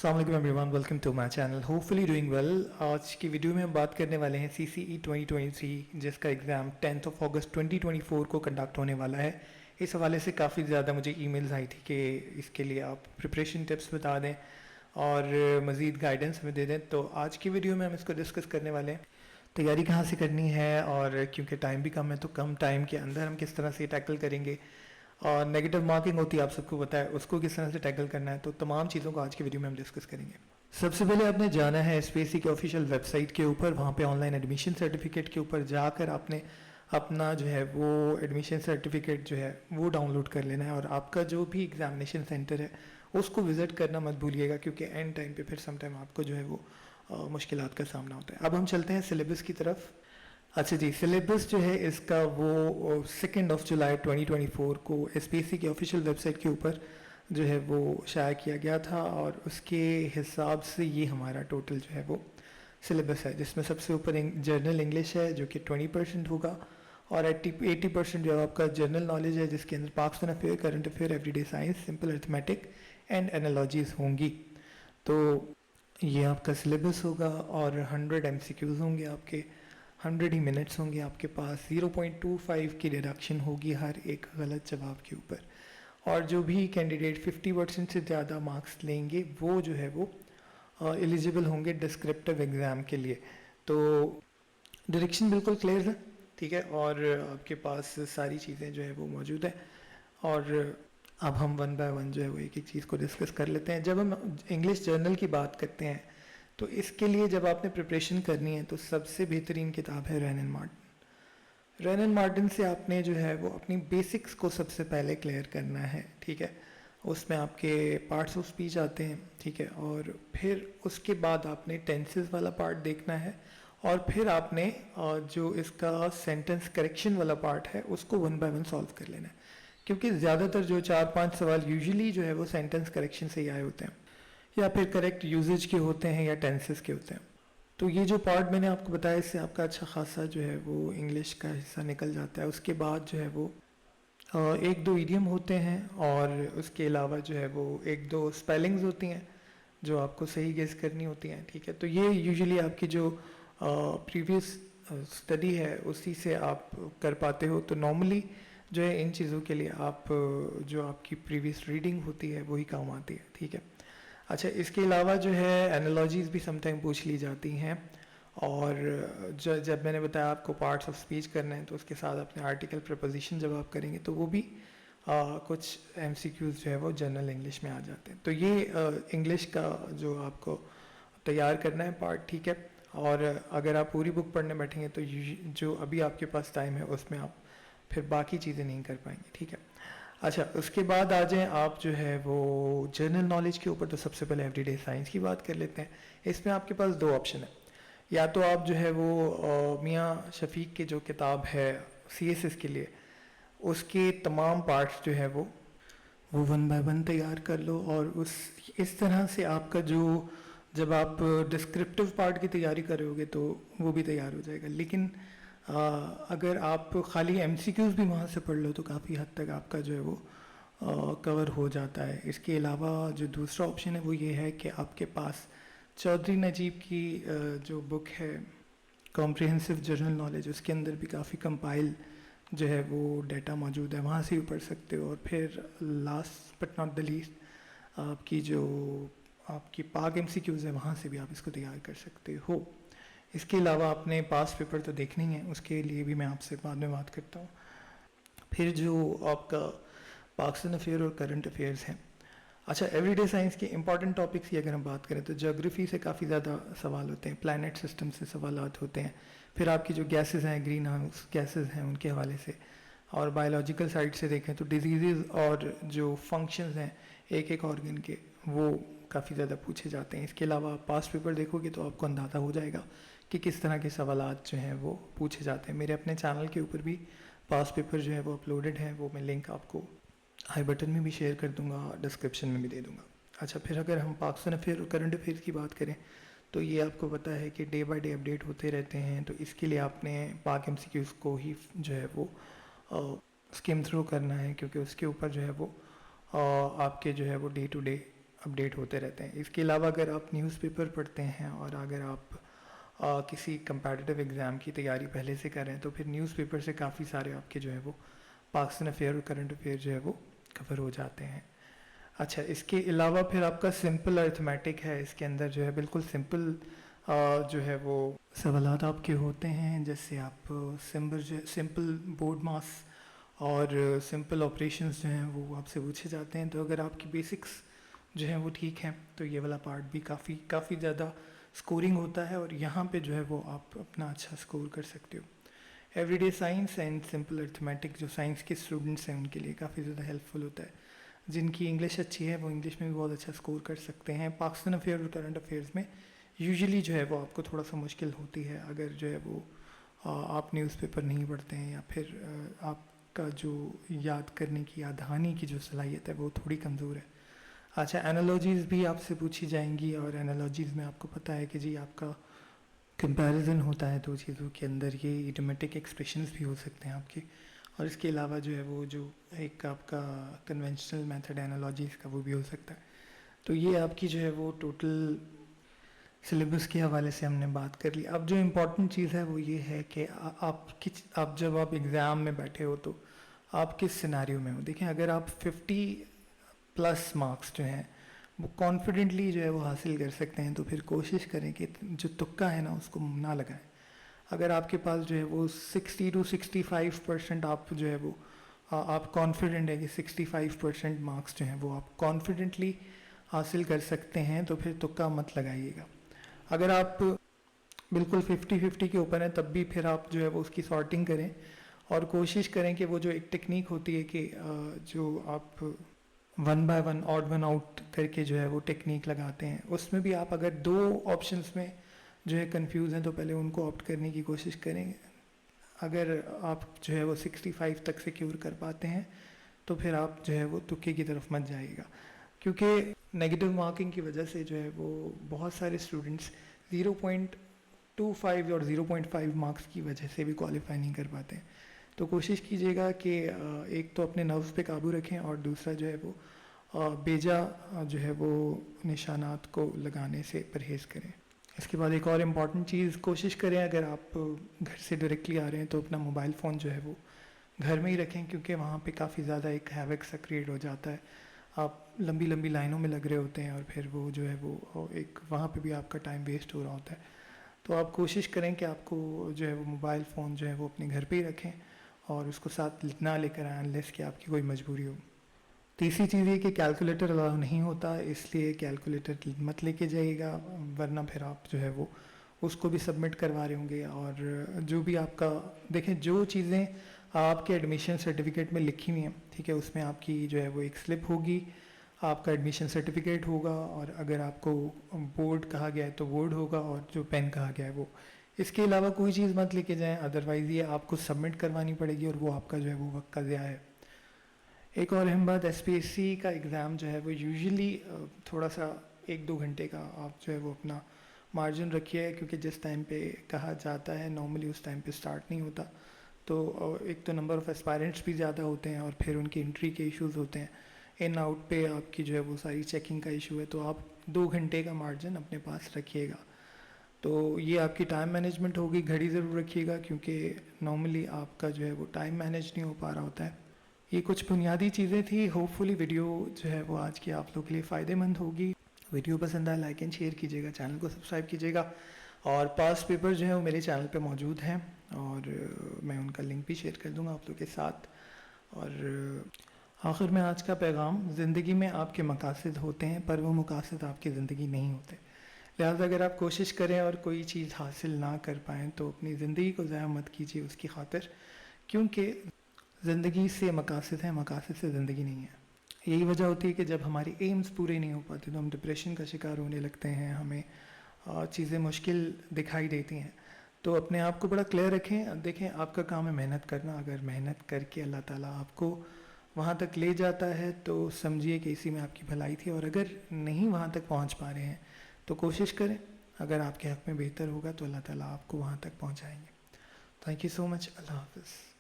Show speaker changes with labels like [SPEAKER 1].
[SPEAKER 1] अस्सलाम वालेकुम everyone, welcome to my channel. Hopefully doing well. आज की वीडियो में हम बात करने वाले हैं CCE 2023 जिसका एग्ज़ाम 10 अगस्त 2024 को कंडक्ट होने वाला है। इस हवाले से काफ़ी ज़्यादा मुझे ईमेल्स आई थी कि इसके लिए आप प्रिपरेशन टिप्स बता दें और मज़ीद गाइडेंस हमें दे दें। तो आज की वीडियो में हम इसको डिस्कस करने वाले हैं, तैयारी कहाँ से करनी है, और क्योंकि टाइम भी कम है तो कम टाइम के अंदर हम किस तरह से टैकल करेंगे, और नेगेटिव मार्किंग होती है, आप सबको पता है, उसको किस तरह से टैकल करना है। तो तमाम चीज़ों को आज की वीडियो में हम डिस्कस करेंगे। सबसे पहले आपने जाना है SPSC के ऑफिशियल वेबसाइट के ऊपर, वहाँ पे ऑनलाइन एडमिशन सर्टिफिकेट के ऊपर जाकर आपने अपना जो है वो एडमिशन सर्टिफिकेट जो है वो डाउनलोड कर लेना है, और आपका जो भी एग्जामिनेशन सेंटर है उसको विज़िट करना मत भूलिएगा, क्योंकि एंड टाइम पे फिर सम टाइम आपको जो है वो मुश्किलात का सामना होता है। अब हम चलते हैं सिलेबस की तरफ। अच्छा जी, सिलेबस जो है इसका वो 2 जुलाई 2024 को SPSC के ऑफिशियल वेबसाइट के ऊपर जो है वो शाया किया गया था, और उसके हिसाब से ये हमारा टोटल जो है वो सिलेबस है, जिसमें सबसे ऊपर जर्नल इंग्लिश है जो कि 20% होगा, और 80% जो है आपका जनरल नॉलेज है, जिसके अंदर Pakistan affair, current affair, everyday science, simple arithmetic and analogies होंगी। तो ये आपका सिलेबस होगा, और 100 MCQs होंगे आपके, 100 ही मिनट्स होंगे आपके पास। 0.25 की डिडक्शन होगी हर एक गलत जवाब के ऊपर, और जो भी कैंडिडेट 50% से ज़्यादा मार्क्स लेंगे वो जो है वो एलिजिबल होंगे डिस्क्रिप्टिव एग्ज़ाम के लिए। तो डायरेक्शन बिल्कुल क्लियर है, ठीक है, और आपके पास सारी चीज़ें जो है वो मौजूद है। और अब हम वन बाय वन जो है वो एक एक चीज़ को डिस्कस कर लेते हैं। जब हम इंग्लिश जर्नल की बात करते हैं तो इसके लिए जब आपने प्रिपरेशन करनी है तो सबसे बेहतरीन किताब है Wren and Martin. Wren and Martin से आपने जो है वो अपनी बेसिक्स को सबसे पहले क्लियर करना है, ठीक है। उसमें आपके पार्ट्स ऑफ स्पीच आते हैं, ठीक है, और फिर उसके बाद आपने टेंसेस वाला पार्ट देखना है, और फिर आपने जो इसका सेंटेंस करेक्शन वाला पार्ट है उसको वन बाय वन सॉल्व कर लेना है, क्योंकि ज़्यादातर जो 4-5 सवाल यूजुअली जो है वो सेंटेंस करेक्शन से ही आए होते हैं, या फिर करेक्ट यूजेज के होते हैं, या टेंसेस के होते हैं। तो ये जो पार्ट मैंने आपको बताया, इससे आपका अच्छा खासा जो है वो इंग्लिश का हिस्सा निकल जाता है। उसके बाद जो है वो एक दो ईडियम होते हैं, और उसके अलावा जो है वो एक दो स्पेलिंग्स होती हैं जो आपको सही गेस करनी होती हैं, ठीक है। तो ये यूजुअली आपकी जो प्रीवियस स्टडी है उसी से आप कर पाते हो। तो नॉर्मली जो है इन चीज़ों के लिए आप जो आपकी प्रीवियस रीडिंग होती है वही काम आती है, ठीक है। अच्छा, इसके अलावा जो है एनालॉजीज़ भी समटाइम पूछ ली जाती हैं, और जब मैंने बताया आपको पार्ट्स ऑफ स्पीच करना है तो उसके साथ अपने आर्टिकल प्रपोजिशन जब आप करेंगे तो वो भी कुछ MCQs जो है वो जनरल इंग्लिश में आ जाते हैं। तो ये इंग्लिश का जो आपको तैयार करना है पार्ट, ठीक है। और अगर आप पूरी बुक पढ़ने बैठेंगे तो जो अभी आपके पास टाइम है उसमें आप फिर बाकी चीज़ें नहीं कर पाएंगे, ठीक है। अच्छा, उसके बाद आ जाएं आप जो है वो जनरल नॉलेज के ऊपर। तो सबसे पहले एवरीडे साइंस की बात कर लेते हैं। इसमें आपके पास दो ऑप्शन है, या तो आप जो है वो मियाँ शफीक की जो किताब है CSS के लिए, उसके तमाम पार्ट्स जो है वो वन बाय वन तैयार कर लो, और उस इस तरह से आपका जो जब आप डिस्क्रिप्टिव पार्ट की तैयारी करोगे तो वो भी तैयार हो जाएगा। लेकिन अगर आप खाली MCQs भी वहाँ से पढ़ लो तो काफ़ी हद तक आपका जो है वो कवर हो जाता है। इसके अलावा जो दूसरा ऑप्शन है वो ये है कि आपके पास चौधरी नजीब की जो बुक है कॉम्प्रिहेंसिव जनरल नॉलेज, उसके अंदर भी काफ़ी कंपाइल जो है वो डाटा मौजूद है, वहाँ से भी पढ़ सकते हो। और फिर last but not the least आपकी जो आपकी पाक MCQs है वहाँ से भी आप इसको तैयार कर सकते हो। इसके अलावा आपने पास पेपर तो देखना ही है, उसके लिए भी मैं आपसे बाद में बात करता हूँ। फिर जो आपका पाकिस्तान अफेयर और करंट अफेयर्स हैं। अच्छा, एवरीडे साइंस के इंपॉर्टेंट टॉपिक्स की अगर हम बात करें तो ज्योग्राफी से काफ़ी ज़्यादा सवाल होते हैं, प्लैनेट सिस्टम से सवालात होते हैं, फिर आपकी जो गैसेस हैं, ग्रीन हाउस गैसेस हैं, उनके हवाले से, और बायोलॉजिकल साइड से देखें तो डिजीज़ और जो फंक्शंस हैं एक एक ऑर्गन के, वो काफ़ी ज़्यादा पूछे जाते हैं। इसके अलावा आप पास्ट पेपर देखोगे तो आपको अंदाज़ा हो जाएगा कि किस तरह के सवालात जो हैं वो पूछे जाते हैं। मेरे अपने चैनल के ऊपर भी पास्ट पेपर जो है वो अपलोडेड है, वो मैं लिंक आपको आई बटन में भी शेयर कर दूंगा, डिस्क्रिप्शन में भी दे दूंगा। अच्छा, फिर अगर हम पाकिस्तान अफेयर और करंट अफेयर्स की बात करें तो ये आपको पता है कि डे बाय डे अपडेट होते रहते हैं, तो इसके लिए आपने पाक MCQs को ही जो है वो स्किम थ्रू करना है, क्योंकि उसके ऊपर जो है वो आपके जो है वो डे टू डे अपडेट होते रहते हैं। इसके अलावा अगर आप न्यूज़पेपर पढ़ते हैं और अगर आप किसी कंपैटिटिव एग्ज़ाम की तैयारी पहले से कर रहे हैं तो फिर न्यूज़पेपर से काफ़ी सारे आपके जो है वो पास्ट अफेयर और करंट अफेयर जो है वो कवर हो जाते हैं। अच्छा, इसके अलावा फिर आपका सिंपल अर्थमेटिक है, इसके अंदर जो है बिल्कुल सिंपल जो है वो सवालात आपके होते हैं, जैसे आप सिंपल बोर्ड मास और सिंपल ऑपरेशंस जो हैं वो आपसे पूछे जाते हैं। तो अगर आपकी बेसिक्स जो हैं वो ठीक हैं तो ये वाला पार्ट भी काफ़ी ज़्यादा स्कोरिंग होता है और यहाँ पे जो है वो आप अपना अच्छा स्कोर कर सकते हो। Everyday science and simple arithmetic जो साइंस के स्टूडेंट्स हैं उनके लिए काफ़ी ज़्यादा हेल्पफुल होता है। जिनकी इंग्लिश अच्छी है वो इंग्लिश में भी बहुत अच्छा स्कोर कर सकते हैं। पाकिस्तान अफेयर और करंट अफेयर्स में यूजुअली जो है वो आपको थोड़ा सा मुश्किल होती है अगर जो है वो आप न्यूज़पेपर नहीं पढ़ते हैं या फिर आपका जो याद करने की या दहानी की जो सलाहियत है वो थोड़ी कमज़ोर है। अच्छा, एनालॉजीज़ भी आपसे पूछी जाएंगी और एनालॉजीज़ में आपको पता है कि जी आपका कंपैरिजन होता है दो चीज़ों के अंदर, ये इडियोमेटिक एक्सप्रेशंस भी हो सकते हैं आपके, और इसके अलावा जो है वो जो एक आपका कन्वेंशनल मेथड एनालॉजीज़ का वो भी हो सकता है। तो ये आपकी जो है वो टोटल सिलेबस के हवाले से हमने बात कर ली। अब जो इम्पोर्टेंट चीज़ है वो ये है कि आप जब आप एग्ज़ाम में बैठे हो तो आप किस सिनारियो में हो। देखें, अगर आप 50+ मार्क्स जो हैं वो कॉन्फिडेंटली जो है वो हासिल कर सकते हैं तो फिर कोशिश करें कि जो तुक्का है ना उसको ना लगाएं। अगर आपके पास जो है वो 60 to 65% आप जो है वो आप कॉन्फिडेंट है कि 65% मार्क्स जो हैं वो आप कॉन्फिडेंटली हासिल कर सकते हैं तो फिर तुक्का मत लगाइएगा। अगर आप बिल्कुल 50-50 के ऊपर हैं तब भी फिर आप जो है वो उसकी सॉर्टिंग करें और कोशिश करें कि वो जो एक टेक्निक होती है कि जो आप 1 by 1 ऑड 1 आउट करके जो है वो टेक्निक लगाते हैं, उसमें भी आप अगर 2 ऑप्शंस में जो है कंफ्यूज हैं तो पहले उनको ऑप्ट करने की कोशिश करें। अगर आप जो है वो 65 तक सिक्योर कर पाते हैं तो फिर आप जो है वो तुक्के की तरफ मत जाइएगा, क्योंकि नेगेटिव मार्किंग की वजह से जो है वो बहुत सारे स्टूडेंट्स 0.25 और 0.5 मार्क्स की वजह से भी क्वालिफाई नहीं कर पाते हैं। तो कोशिश कीजिएगा कि एक तो अपने नर्व्स पे काबू रखें और दूसरा जो है वो बेजा जो है वो निशानात को लगाने से परहेज़ करें। इसके बाद एक और इम्पॉर्टेंट चीज़, कोशिश करें अगर आप घर से डायरेक्टली आ रहे हैं तो अपना मोबाइल फ़ोन जो है वो घर में ही रखें, क्योंकि वहाँ पे काफ़ी ज़्यादा एक हैवक सा क्रिएट हो जाता है। आप लंबी लंबी लाइनों में लग रहे होते हैं और फिर वो जो है वो एक वहाँ पे भी आपका टाइम वेस्ट हो रहा होता है। तो आप कोशिश करें कि आपको जो है वो मोबाइल फ़ोन जो है वो अपने घर पे ही रखें और उसको साथ ना लेकर आएं अनलेस कि आपकी कोई मजबूरी हो। तीसरी चीज़ ये कि कैलकुलेटर अलाउ नहीं होता, इसलिए कैलकुलेटर मत लेके जाइएगा, वरना फिर आप जो है वो उसको भी सबमिट करवा रहे होंगे। और जो भी आपका देखें, जो चीज़ें आपके एडमिशन सर्टिफिकेट में लिखी हुई हैं, ठीक है, उसमें आपकी जो है वो एक स्लिप होगी, आपका एडमिशन सर्टिफिकेट होगा, और अगर आपको बोर्ड कहा गया है तो बोर्ड होगा, और जो पेन कहा गया है वो। इसके अलावा कोई चीज़ मत लेके जाएं, अदरवाइज़ ये आपको सबमिट करवानी पड़ेगी और वो आपका जो है वो वक्त का ज़िया है। एक और अहम बात, एसपीएससी का एग्ज़ाम जो है वो यूजुअली थोड़ा सा 1-2 घंटे का आप जो है वो अपना मार्जिन रखिए, क्योंकि जिस टाइम पे कहा जाता है नॉर्मली उस टाइम पे स्टार्ट नहीं होता। तो एक तो नंबर ऑफ़ एस्पायरेंट्स भी ज़्यादा होते हैं और फिर उनकी एंट्री के इश्यूज़ होते हैं, इन आउट पे आपकी जो है वो सारी चेकिंग का इशू है, तो आप 2 घंटे का मार्जिन अपने पास रखिएगा। तो ये आपकी टाइम मैनेजमेंट होगी, घड़ी ज़रूर रखिएगा, क्योंकि नॉर्मली आपका जो है वो टाइम मैनेज नहीं हो पा रहा होता है। ये कुछ बुनियादी चीज़ें थी। होपफुली वीडियो जो है वो आज की आप लोग के लिए फ़ायदेमंद होगी। वीडियो पसंद आए लाइक एंड शेयर कीजिएगा, चैनल को सब्सक्राइब कीजिएगा, और पास्ट पेपर जो है वो मेरे चैनल पे मौजूद हैं और मैं उनका लिंक भी शेयर कर दूंगा आप लोग के साथ। और आखिर में आज का पैगाम, ज़िंदगी में आपके मकासद होते हैं पर वो मकासद आपकी ज़िंदगी नहीं होते। लिहाजा अगर आप कोशिश करें और कोई चीज़ हासिल ना कर पाएँ तो अपनी ज़िंदगी को ज़ाया मत कीजिए उसकी खातिर, क्योंकि ज़िंदगी से मकासद है, मकासद से ज़िंदगी नहीं है। यही वजह होती है कि जब हमारी एम्स पूरे नहीं हो पाते तो हम डिप्रेशन का शिकार होने लगते हैं, हमें चीज़ें मुश्किल दिखाई देती हैं। तो अपने आप को बड़ा क्लियर रखें। देखें, आपका काम है मेहनत करना, अगर मेहनत करके अल्लाह ताला आपको वहाँ तक ले जाता है तो समझिए कि इसी में आपकी भलाई थी, और अगर नहीं वहाँ तक पहुँच पा रहे हैं तो कोशिश करें, अगर आपके हक़ में बेहतर होगा तो अल्लाह ताला आपको वहाँ तक पहुँचाएंगे। Thank you so much. अल्लाह हाफ़िज़।